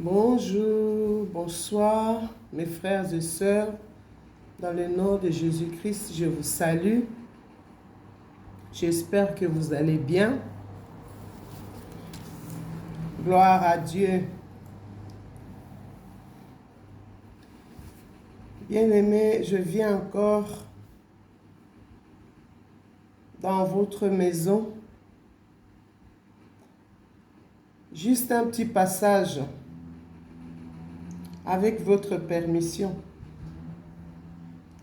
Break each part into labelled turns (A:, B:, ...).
A: Bonjour, bonsoir, mes frères et sœurs. Dans le nom de Jésus-Christ, je vous salue. J'espère que vous allez bien. Gloire à Dieu. Bien-aimés, je viens encore dans votre maison. Juste un petit passage avec votre permission.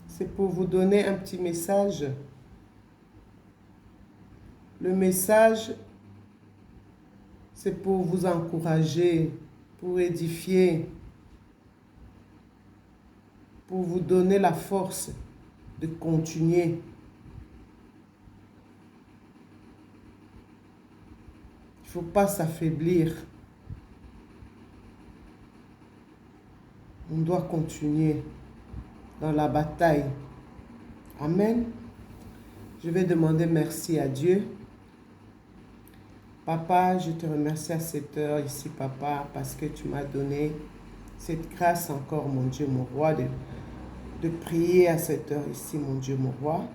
A: C'est pour vous donner un petit message. Le message, c'est pour vous encourager, pour édifier, pour vous donner la force de continuer. Il ne faut pas s'affaiblir. On doit continuer dans la bataille. Amen. Je vais demander merci à Dieu. Papa, je te remercie à cette heure ici, papa, parce que tu m'as donné cette grâce encore, mon Dieu, mon roi, de prier à cette heure ici, mon Dieu, mon roi.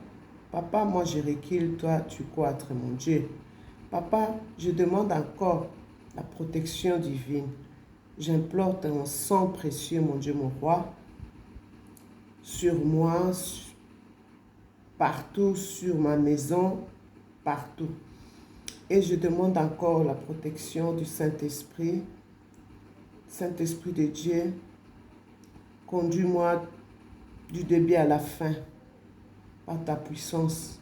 A: Papa, moi je recule, toi tu croîtres, mon Dieu. Papa, je demande encore la protection divine. J'implore ton sang précieux, mon Dieu, mon roi, sur moi, partout, sur ma maison, partout. Et je demande encore la protection du Saint-Esprit. Saint-Esprit de Dieu, conduis-moi du début à la fin par ta puissance.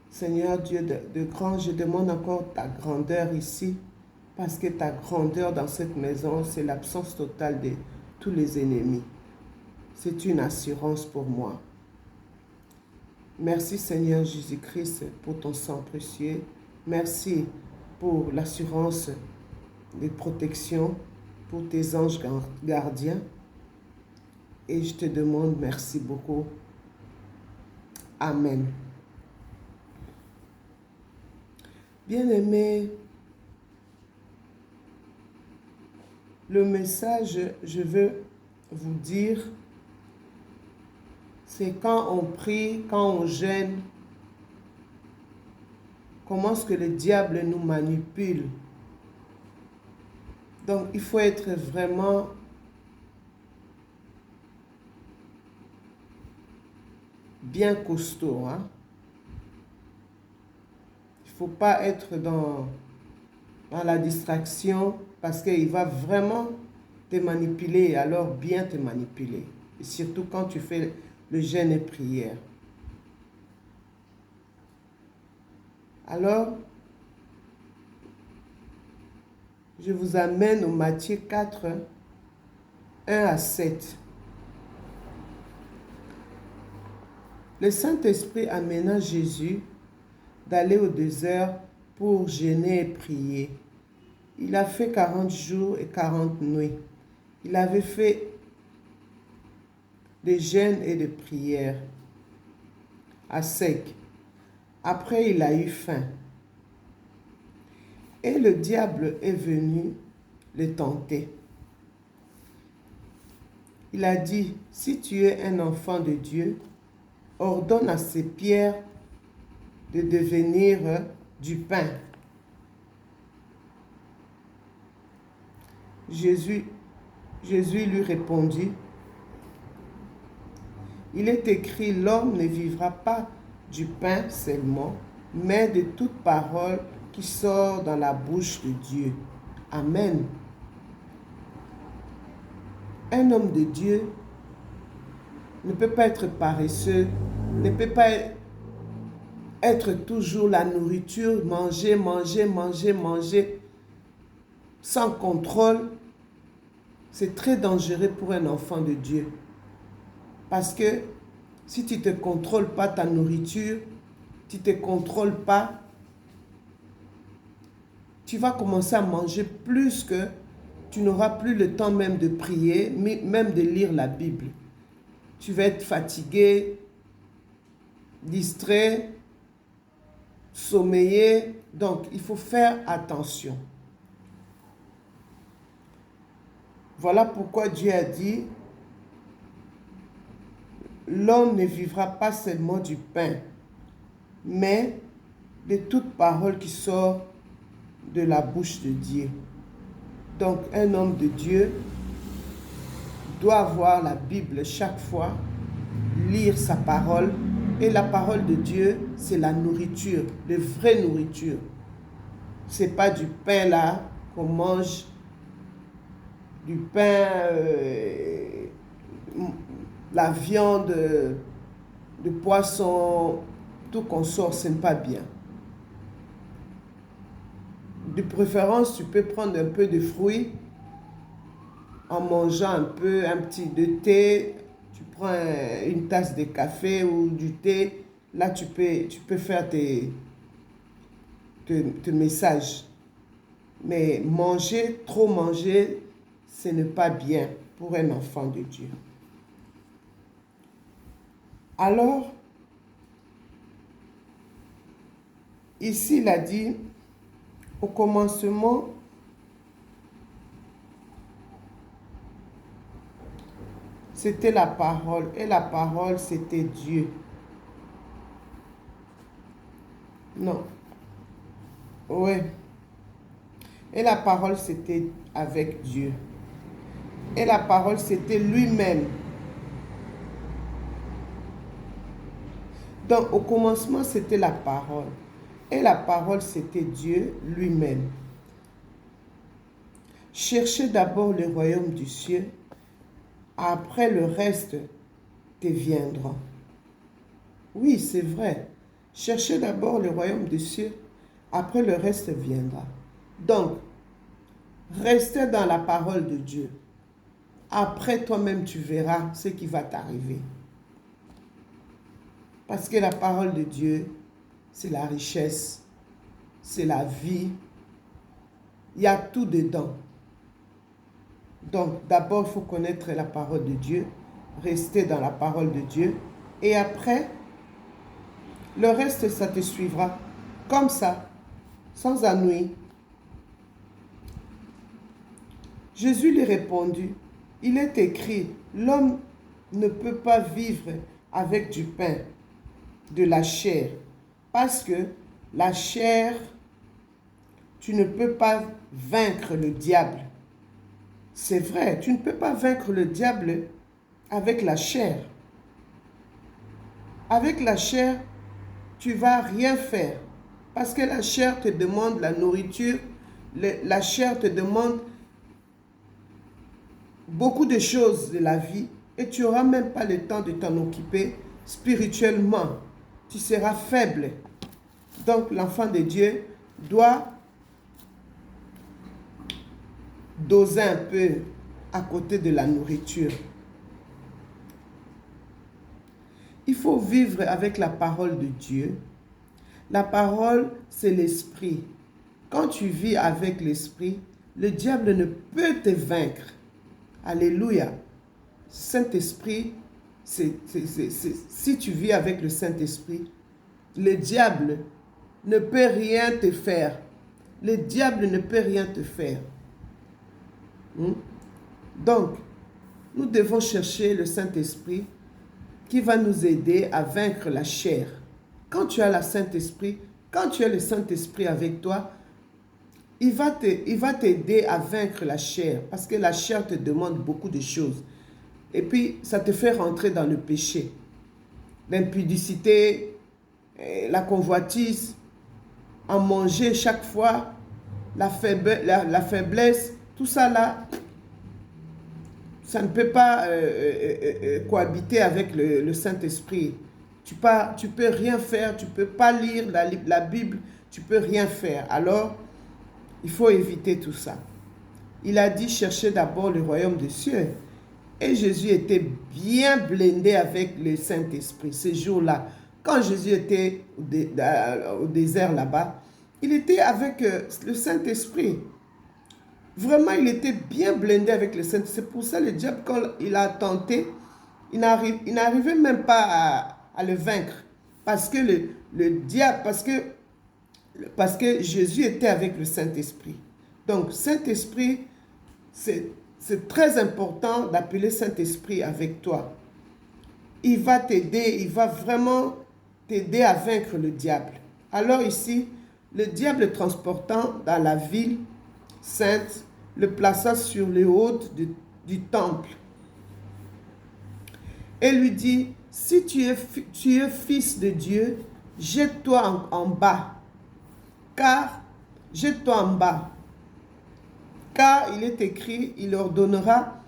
A: Seigneur Dieu de grand, je demande encore ta grandeur ici, parce que ta grandeur dans cette maison, c'est l'absence totale de tous les ennemis. C'est une assurance pour moi. Merci Seigneur Jésus-Christ pour ton sang précieux. Merci pour l'assurance de protection, pour tes anges gardiens. Et je te demande merci beaucoup. Amen. Bien-aimés, le message, je veux vous dire, c'est quand on prie, quand on gêne, comment est-ce que le diable nous manipule. Donc, il faut être vraiment bien costaud. Il ne faut pas être dans la distraction parce qu'il va vraiment te manipuler, alors bien te manipuler. Et surtout quand tu fais le jeûne et prière. Alors, je vous amène au Matthieu 4, 1 à 7. Le Saint-Esprit amena Jésus d'aller au désert pour jeûner et prier. Il a fait 40 jours et 40 nuits. Il avait fait des jeûnes et des prières à sec. Après, il a eu faim. Et le diable est venu le tenter. Il a dit, si tu es un enfant de Dieu, ordonne à ces pierres de devenir du pain. Jésus lui répondit, il est écrit, l'homme ne vivra pas du pain seulement, mais de toute parole qui sort dans la bouche de Dieu. Amen. Un homme de Dieu ne peut pas être paresseux, ne peut pas être toujours la nourriture, manger, manger, manger, manger, sans contrôle. C'est très dangereux pour un enfant de Dieu. Parce que si tu ne te contrôles pas ta nourriture, tu ne te contrôles pas, tu vas commencer à manger plus que tu n'auras plus le temps même de prier, même de lire la Bible. Tu vas être fatigué, distrait, sommeillé. Donc, il faut faire attention. Voilà pourquoi Dieu a dit, l'homme ne vivra pas seulement du pain, mais de toute parole qui sort de la bouche de Dieu. Donc, un homme de Dieu doit avoir la Bible chaque fois, lire sa parole. Et la parole de Dieu, c'est la nourriture, de vraie nourriture. Ce n'est pas du pain là qu'on mange, du pain, la viande, de poisson, tout qu'on sort, ce n'est pas bien. De préférence, tu peux prendre un peu de fruits en mangeant un petit de thé. Tu prends une tasse de café ou du thé. Là, tu peux faire tes messages. Mais manger, trop manger, ce n'est pas bien pour un enfant de Dieu. Alors, ici, il a dit, au commencement, c'était la parole, et la parole, c'était Dieu. Non. Oui. Et la parole, c'était avec Dieu. Et la parole, c'était lui-même. Donc, au commencement, c'était la parole. Et la parole, c'était Dieu lui-même. Cherchez d'abord le royaume du ciel. Après, le reste te viendra. Oui, c'est vrai. Cherchez d'abord le royaume des cieux. Après, le reste viendra. Donc, restez dans la parole de Dieu. Après, toi-même, tu verras ce qui va t'arriver. Parce que la parole de Dieu, c'est la richesse, c'est la vie. Il y a tout dedans. Donc, d'abord, il faut connaître la parole de Dieu, rester dans la parole de Dieu. Et après, le reste, ça te suivra. Comme ça, sans ennui. Jésus lui répondit, il est écrit, l'homme ne peut pas vivre avec du pain, de la chair, parce que la chair, tu ne peux pas vaincre le diable. C'est vrai, tu ne peux pas vaincre le diable avec la chair. Avec la chair, tu ne vas rien faire, parce que la chair te demande la nourriture, la chair te demande beaucoup de choses de la vie et tu n'auras même pas le temps de t'en occuper spirituellement. Tu seras faible. Donc l'enfant de Dieu doit doser un peu à côté de la nourriture. Il faut vivre avec la parole de Dieu. La parole, c'est l'esprit. Quand tu vis avec l'esprit, le diable ne peut te vaincre. Alléluia. Saint-Esprit, si tu vis avec le Saint-Esprit, le diable ne peut rien te faire. Le diable ne peut rien te faire. Donc, nous devons chercher le Saint-Esprit qui va nous aider à vaincre la chair. Quand tu as le Saint-Esprit, quand tu as le Saint-Esprit avec toi, il va t'aider à vaincre la chair parce que la chair te demande beaucoup de choses. Et puis, ça te fait rentrer dans le péché. L'impudicité, la convoitise, en manger chaque fois, la faiblesse, tout ça là, ça ne peut pas cohabiter avec le Saint-Esprit. Tu peux rien faire, tu ne peux pas lire la Bible, tu ne peux rien faire. Alors, il faut éviter tout ça. Il a dit, cherchez d'abord le royaume des cieux. Et Jésus était bien blindé avec le Saint-Esprit ces jours-là. Quand Jésus était au désert là-bas, il était avec le Saint-Esprit. Vraiment, il était bien blindé avec le Saint-Esprit. C'est pour ça que le diable, quand il a tenté, il n'arrivait même pas à le vaincre. Parce que le diable, parce que Jésus était avec le Saint-Esprit. Donc, Saint-Esprit, c'est très important d'appeler Saint-Esprit avec toi. Il va t'aider, il va vraiment t'aider à vaincre le diable. Alors ici, le diable transportant dans la ville sainte, le plaça sur les hautes du temple et lui dit, si tu es fils de Dieu, jette-toi en bas, car jette-toi en bas, car il est écrit, il ordonnera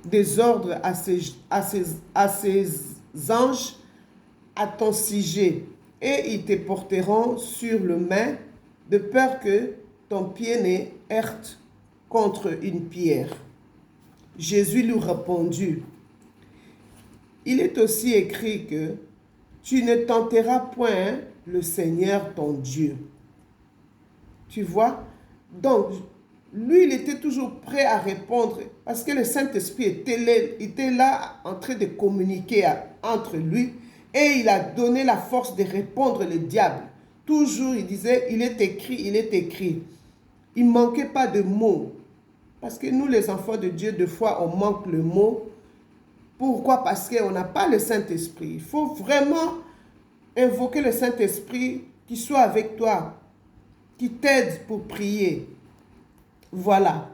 A: des ordres à ses anges à ton sujet, et ils te porteront sur le main, de peur que ton pied ne heurte contre une pierre. Jésus lui répondit, il est aussi écrit que tu ne tenteras point le Seigneur ton Dieu. Tu vois? Donc, lui, il était toujours prêt à répondre parce que le Saint-Esprit était là en train de communiquer entre lui et il a donné la force de répondre le diable. Toujours, il disait, il est écrit, il est écrit. Il ne manquait pas de mots. Parce que nous, les enfants de Dieu, des fois, on manque le mot. Pourquoi? Parce qu'on n'a pas le Saint-Esprit. Il faut vraiment invoquer le Saint-Esprit qui soit avec toi, qui t'aide pour prier. Voilà.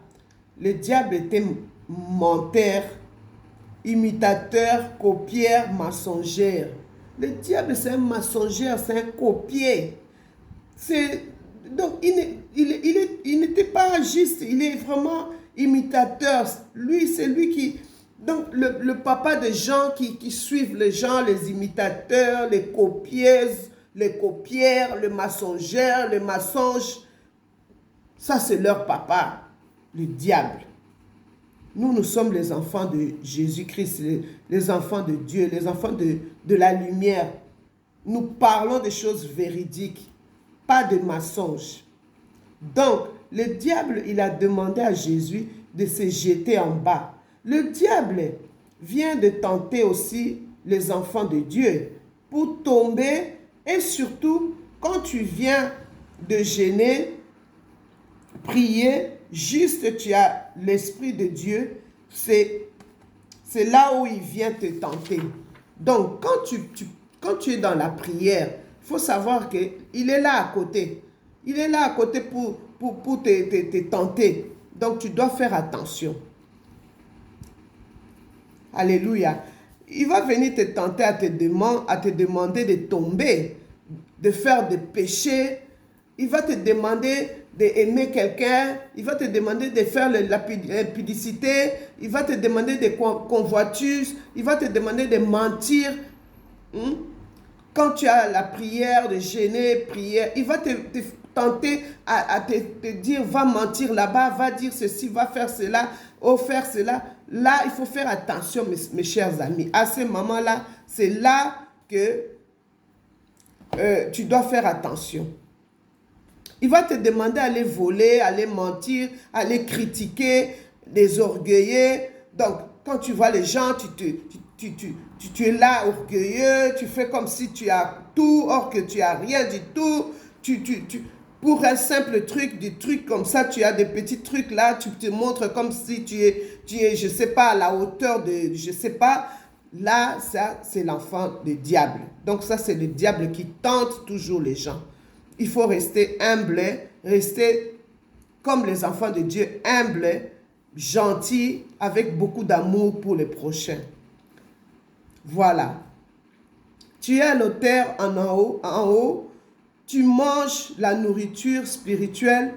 A: Le diable était menteur, imitateur, copieur, mensongère. Le diable, c'est un mensongère, c'est un copier. Donc, il n'était pas juste, il est vraiment imitateur. Lui, c'est lui qui... Donc, le papa des gens qui suivent les gens, les imitateurs, les copieuses, les copières, les mensongères, les mensonges, ça, c'est leur papa, le diable. Nous sommes les enfants de Jésus-Christ, les enfants de Dieu, les enfants de la lumière. Nous parlons des choses véridiques, pas de mensonges. Donc, le diable, il a demandé à Jésus de se jeter en bas. Le diable vient de tenter aussi les enfants de Dieu pour tomber et surtout, quand tu viens de jeûner, prier, juste tu as l'Esprit de Dieu, c'est là où il vient te tenter. Donc, quand tu es dans la prière, il faut savoir qu'il est là à côté. Il est là à côté pour te tenter. Donc, tu dois faire attention. Alléluia. Il va venir te tenter à te demander de tomber, de faire des péchés. Il va te demander d'aimer quelqu'un. Il va te demander de faire la pudicité. Il va te demander des convoitises. Il va te demander de mentir. Quand tu as la prière, de jeûner, prière, il va te tenter à te dire, va mentir là-bas, va dire ceci, va faire cela, faire cela. Là, il faut faire attention, mes chers amis. À ce moment-là, c'est là que tu dois faire attention. Il va te demander d'aller voler, aller mentir, aller critiquer, les orgueiller. Donc, quand tu vois les gens, tu es là orgueilleux, tu fais comme si tu as tout, or que tu n'as rien du tout. Pour un simple truc, des trucs comme ça, tu as des petits trucs là, tu te montres comme si tu es, je ne sais pas, à la hauteur de, je ne sais pas. Là, ça, c'est l'enfant du diable. Donc ça, c'est le diable qui tente toujours les gens. Il faut rester humble, rester comme les enfants de Dieu, humbles, gentils, avec beaucoup d'amour pour les prochains. Voilà. Tu es à l'autel en haut, tu manges la nourriture spirituelle,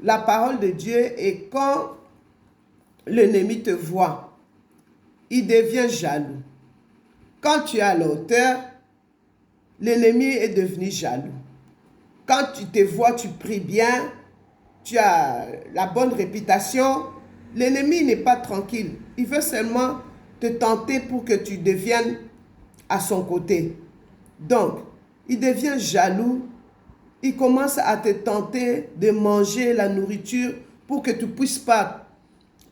A: la parole de Dieu, et quand l'ennemi te voit, il devient jaloux. Quand tu es à l'autel, l'ennemi est devenu jaloux. Quand tu te vois, tu pries bien, tu as la bonne réputation, l'ennemi n'est pas tranquille. Il veut seulement te tenter pour que tu deviennes à son côté. Donc, il devient jaloux. Il commence à te tenter de manger la nourriture pour que tu ne puisses pas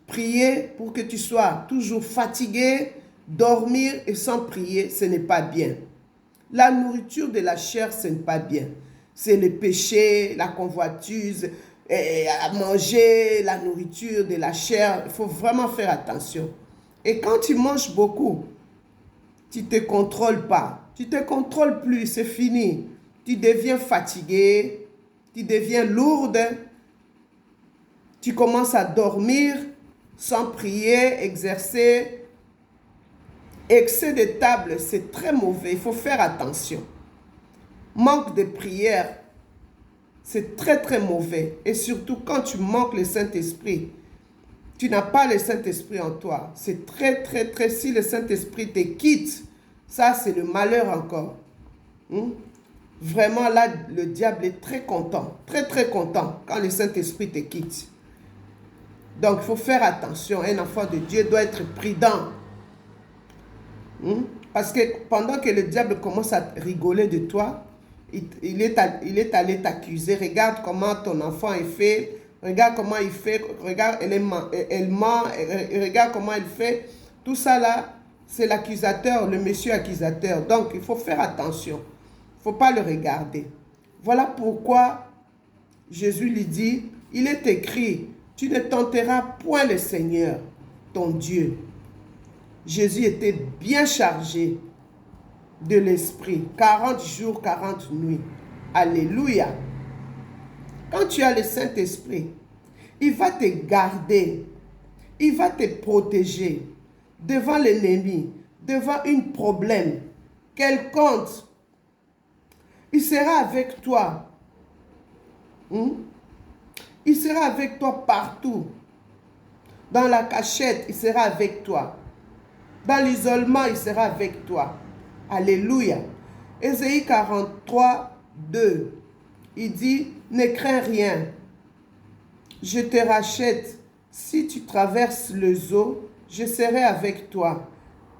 A: prier, pour que tu sois toujours fatigué, dormir et sans prier, ce n'est pas bien. La nourriture de la chair, ce n'est pas bien. C'est le péché, la convoitise, à manger la nourriture de la chair. Il faut vraiment faire attention. Et quand tu manges beaucoup, tu ne te contrôles pas. Tu ne te contrôles plus, c'est fini. Tu deviens fatigué, tu deviens lourde, tu commences à dormir sans prier, exercer. Excès de table, c'est très mauvais, il faut faire attention. Manque de prière, c'est très très mauvais. Et surtout quand tu manques le Saint-Esprit, tu n'as pas le Saint-Esprit en toi. C'est très très très, si le Saint-Esprit te quitte, ça c'est le malheur encore. Vraiment là, le diable est très content quand le Saint-Esprit te quitte. Donc il faut faire attention. Un enfant de Dieu doit être prudent. Parce que pendant que le diable commence à rigoler de toi, il est allé t'accuser. Regarde comment ton enfant est fait. Regarde comment il fait. Regarde, elle ment. Regarde comment elle fait. Tout ça là, c'est l'accusateur, le monsieur accusateur. Donc, il faut faire attention. Il ne faut pas le regarder. Voilà pourquoi Jésus lui dit, il est écrit, tu ne tenteras point le Seigneur, ton Dieu. Jésus était bien chargé de l'esprit. 40 jours, 40 nuits. Alléluia. Quand tu as le Saint-Esprit, il va te garder. Il va te protéger devant l'ennemi, devant un problème quelconque. Il sera avec toi. Il sera avec toi partout. Dans la cachette, il sera avec toi. Dans l'isolement, il sera avec toi. Alléluia. Ésaïe 43, 2. Il dit, ne crains rien. Je te rachète. Si tu traverses les eaux, je serai avec toi.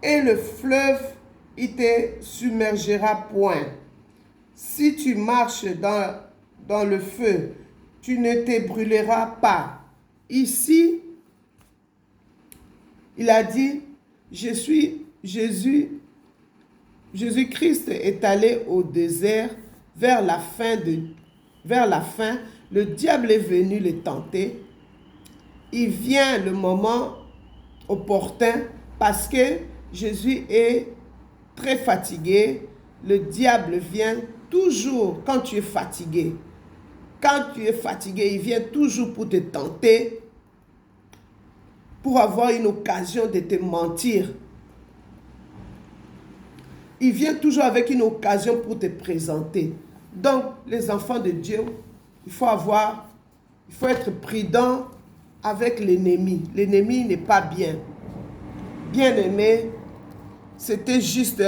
A: Et le fleuve, il te submergera point. Si tu marches dans le feu, tu ne te brûleras pas. Ici, il a dit, Jésus-Christ est allé au désert vers la fin. Le diable est venu le tenter. Il vient le moment opportun parce que Jésus est très fatigué. Le diable vient toujours quand tu es fatigué. Quand tu es fatigué, il vient toujours pour te tenter, pour avoir une occasion de te mentir. Il vient toujours avec une occasion pour te présenter. Donc, les enfants de Dieu, il faut être prudent avec l'ennemi. L'ennemi n'est pas bien. Bien-aimé, c'était juste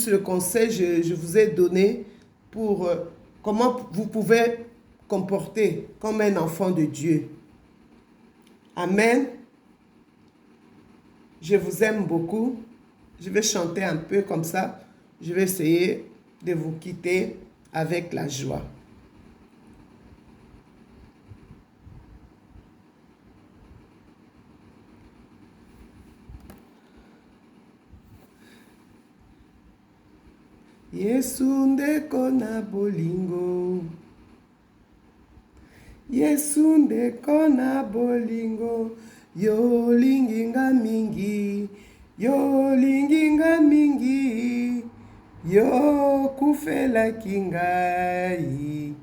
A: le conseil que je vous ai donné pour comment vous pouvez comporter comme un enfant de Dieu. Amen. Je vous aime beaucoup. Je vais chanter un peu comme ça. Je vais essayer de vous quitter avec la joie. Yesu ndeko na bolingo. Yesu ndeko na bolingo. Yo linginga mingi. Yo linginga mingi. Yo kufela kingai.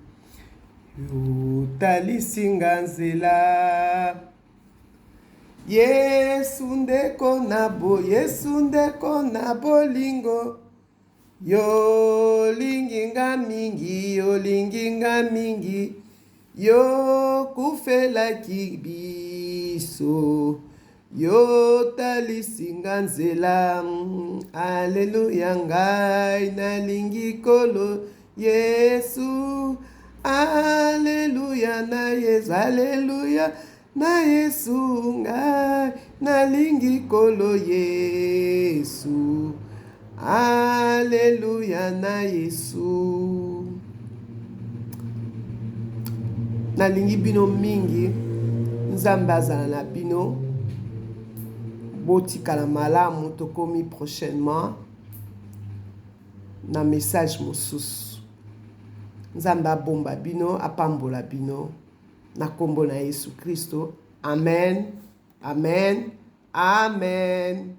A: Yo talisinga nzela. Yesu ndeko na bolingo. Yo linginga mingi, yo linginga mingi, yo kufela kibiso, yo talisinga nzela. Alleluia ngai nalingi kolo Yesu. Alleluia na Yesu, alleluia na Yesu ngai nalingi kolo Yesu. Alléluia na Yesu. Nalingi bino mingi. Nzambe azala na bino. Botikala malamu tokomi prochainement. na message mosusu. Nzambe abomba bino, apambola bino na kombo na Yesu Kristo. Amen. Amen. Amen.